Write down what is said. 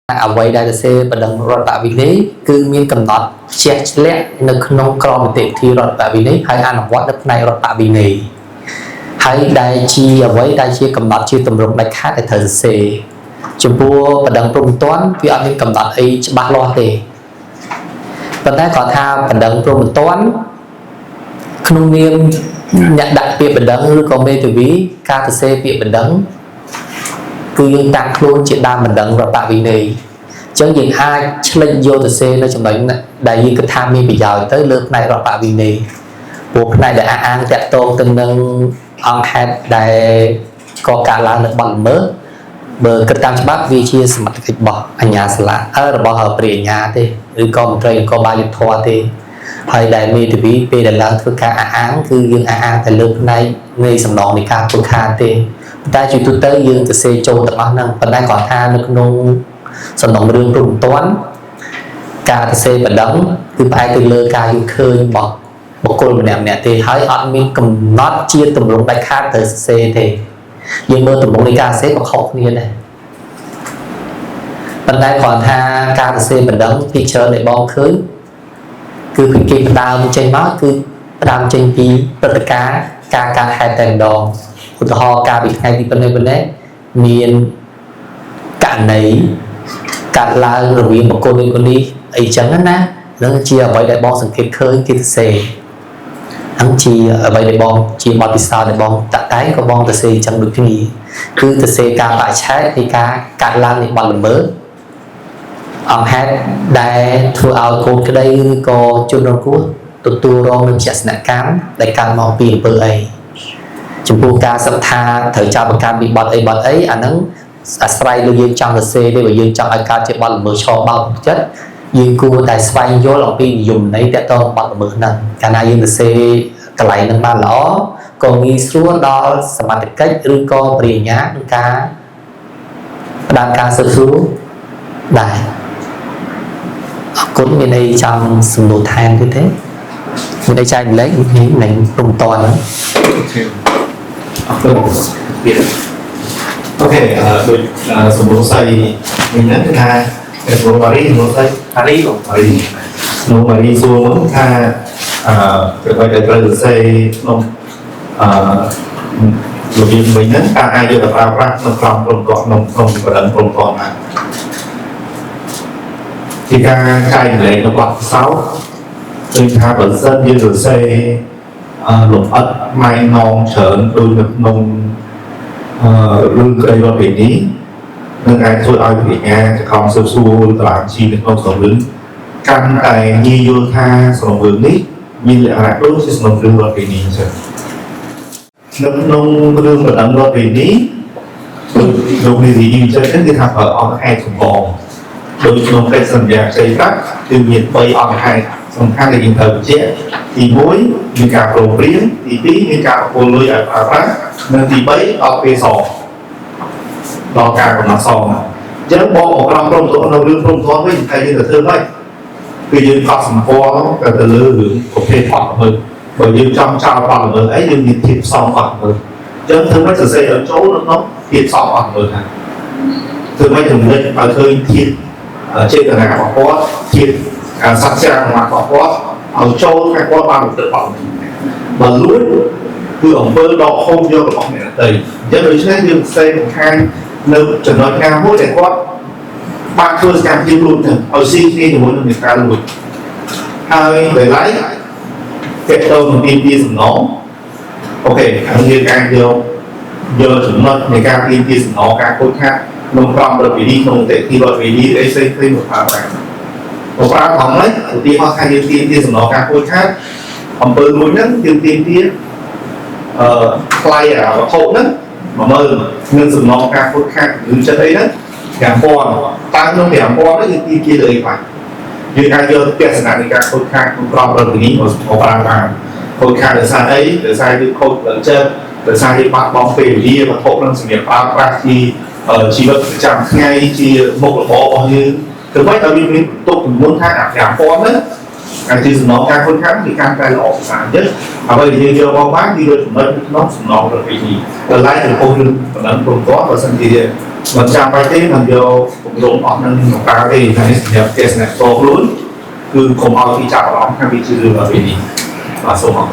អ្វីដែលសរសេរបដិងរដ្ឋវិន័យគឺមានកំណត់ជាក់លាក់នៅក្នុងក្រមនីតិវិធីរដ្ឋវិន័យហើយអនុវត្តនៅផ្នែករដ្ឋវិន័យហើយដែលជាអ្វីដែលជាកំណត់ជាទម្រង់ដាច់ខាតដែលត្រូវសរសេរចំពោះបដិងព្រំទាន់វាអត់មានកំណត់អីច្បាស់លាស់ទេប៉ុន្តែគាត់ថាបដិងព្រំទាន់ក្នុងនាមអ្នកដាក់ពាក្យបដិងឬក៏មេធាវីការសរសេរពាក្យបដិងគឺយើងតាំងខ្លួនជាដើមបណ្ដឹងរដ្ឋវិន័យអញ្ចឹងយើងអាចឆ្លិចយកទៅសេនៅចំណុចដែលយើងគិតថាមានប្រយោជន៍ទៅលើផ្នែករដ្ឋវិន័យព្រោះផ្នែកដែលអះអាងតាក់ទងទៅនឹងអង្គហេតុដែលកកើតឡើងនៅបទល្មើសបើគិតតាមច្បាប់វាជាសមត្ថកិច្ចរបស់អាជ្ញាសាលារបស់ព្រះអាជ្ញាទេឬក៏មន្ត្រីនគរបាលយុត្តិធម៌ទេហើយដែលមេធាវីពេលដែលឡើងធ្វើការអះអាងគឺយើងអះអាងតែលើផ្នែកនៃសំណងនៃការពុកខានទេតែជាទូទៅយើងទៅសេចូលទាំងអស់ហ្នឹងប៉ុន្តែគាត់ថានៅក្នុងសំណុំរឿងព្រំទាន់ការទៅសេបដិងគឺផ្អែកទៅលើការយល់ឃើញរបស់បុគ្គលម្នាក់ទេហើយអត់មានកំណត់ជាទម្រង់ដាច់ខាតទៅសរសេរទេយើងមើលទម្រង់នៃការសរសេរក៏ខុសគ្នាដែរប៉ុន្តែគាត់ថាការសរសេរបដិងពីច្រើនដែលបងឃើញគឺពីគេផ្ដើមចេញមកគឺផ្ដើមចេញពីព្រឹត្តិការណ៍ការហេតុតែម្ដងឧទាហរណ៍ការពីថ្ងៃទីប៉ុណ្ណេះមានករណីកាត់ឡើងរវាងបុគ្គលនេះអីចឹងណានឹងជាអ្វីដែលបងសង្កេតឃើញគេសរសេរហ្នឹងជាអ្វីដែលបងជាបទពិសោធន៍ដែលបងតាក់តែងក៏បងសរសេរចឹងដូចគ្នាគឺសរសេរការបច្ឆេទនៃការកាត់ឡើងនៃបទល្មើសអង្គហេតុដែលធ្វើឲ្យកូនក្តីឬក៏ជនរងគ្រោះទទួលរងនឹងជាសនកម្មដែលកើតមកពីអំពើអីចំពោះការសិក្សាត្រូវចាប់ប្រកាន់ពីបទអីអាហ្នឹងអាស្រ័យលើយើងចង់សរសេរទេបើយើងចង់ឲ្យកើតជាបទល្មើសឆបោកចិត្តយើងគួរតែស្វែងយល់អំពីនិយមន័យទាក់ទងបទល្មើសហ្នឹងកាលណាយើងសរសេរកន្លែងហ្នឹងបានល្អក៏ងាយស្រួលដល់សមត្ថកិច្ចឬក៏ព្រះអាជ្ញាក្នុងការផ្ដើមការស៊ើបសួរដែរអរគុណមានអីចង់សំណួរថែមទៀតទេមានអីចែកម្លែកនេះនឹងព្រមតហ្នឹងអូខេដូចសំណួរស្អីវិញហ្នឹងគឺថាសំណួរម៉ារីសួរមកថាប្រហែលតែត្រូវសរសេរក្នុងរបៀបវិញហ្នឹងការអាចយកទៅប្រើប្រាស់ក្នុងក្រមព្រំទាត់ក្នុងបដិងព្រំទាត់ណាពីការចែកម្លែករបស់សោឃើញថាបើសិនយើងសរសេរលំអិតម៉ែនងច្រើនដូចនៅក្នុងរឿងក្តីរដ្ឋវិន័យនឹងអាចធ្វើឲ្យវិញ្ញាចក្រមស៊ើបសួរតឡាជីនៅក្នុងសំណុំកាន់តែងាយយល់ថាសំណុំនេះមានលក្ខណៈដូចជាសំណុំរឿងរដ្ឋវិន័យអញ្ចឹងនៅក្នុងរឿងបដិងរដ្ឋវិន័យលោកនេះនិយាយចឹងគឺថាបើអង្គហេតុចម្បងដូចក្នុងកិច្ចសន្យាផ្សេងខ្លះគឺមាន3អង្គហេតុសំខាន់ដែលយើងត្រូវបញ្ជាក់ទី1មានការប្រឹងប្រែងទី2មានការពលលុយឲ្យប្រើប្រាស់និងទី3ដល់ពេលសងដល់ការកំណត់សងអញ្ចឹងបងអក្រមព្រមទាត់នៅរឿងព្រមទាត់វិញតែយើងទៅធ្វើម៉េចគឺយើងកត់សម្គាល់ទៅលើរឿងប្រភេទបទល្មើសបើយើងចង់ចោលបទល្មើសអីយើងមានធៀបផ្សំបទល្មើសអញ្ចឹងធ្វើម៉េចសរសេរឲ្យចូលនៅក្នុងធៀបផ្សំបទល្មើសហ្នឹងធ្វើម៉េចជំរុញឲ្យឃើញធៀបចេតនារបស់គាត់ធៀបសច្ចារបស់គាត់ឲ្យចូលខាងគាត់បានទៅបទបើលួចគឺអំពើដកហូតយករបស់អ្នកដទៃអញ្ចឹងដូច្នេះយើងផ្សេងបង្ហាញនៅចំណុចណាមួយដែលគាត់បានធ្វើសកម្មភាពលួចទៅឲ្យស៊ីគ្នាជាមួយនឹងការលួចហើយដោយឡែកតេតទៅនឹងទីសំណងអូខេហើយយើងអាចយកចំណុចនៃការទីសំណងការខូចខាតក្នុងក្រមរដ្ឋវិន័យក្នុងតេទីរដ្ឋវិន័យអីផ្សេងៗមកប្រើប្រាស់ខំនេះឧទាហរណ៍ថាយើងទីសំណងការខូចខាតអំពើលួចហ្នឹងយើងទីថ្លៃវត្ថុហ្នឹង10000នឹងសំណងការខូចខាតឬចិត្តអីហ្នឹង5000តើក្នុង5000ហ្នឹងយើងទីលើអីខ្លះយើងអាចយកទស្សនៈនៃការខូចខាតក្នុងក្រមរដ្ឋវិន័យមកប្រើបានខូចខាតដោយសារអីដោយសារយើងខូចដល់ចិត្តដោយសារយើងបាត់បង់ពេលវេលាវត្ថុនឹងសម្រាប់ប្រើប្រាស់ជាជីវិតប្រចាំថ្ងៃជាមុខរបររបស់យើងគឺមិនឲ្យមានទុកចំនួនថា5000ហ្នឹង การที่สนองการค้นค้นthì càng cái là ổn sản nhất và bây giờ nhiều bao quát đi được nó sنองđược cái gì là lại từ cô đừng và cũng có và sân thì mình trang bài tế mình vô cũng đúng họ nên một cái thì này nhập cái này to luôn cứ không ao thì chào đó hay bị trừ vào cái gì và số họ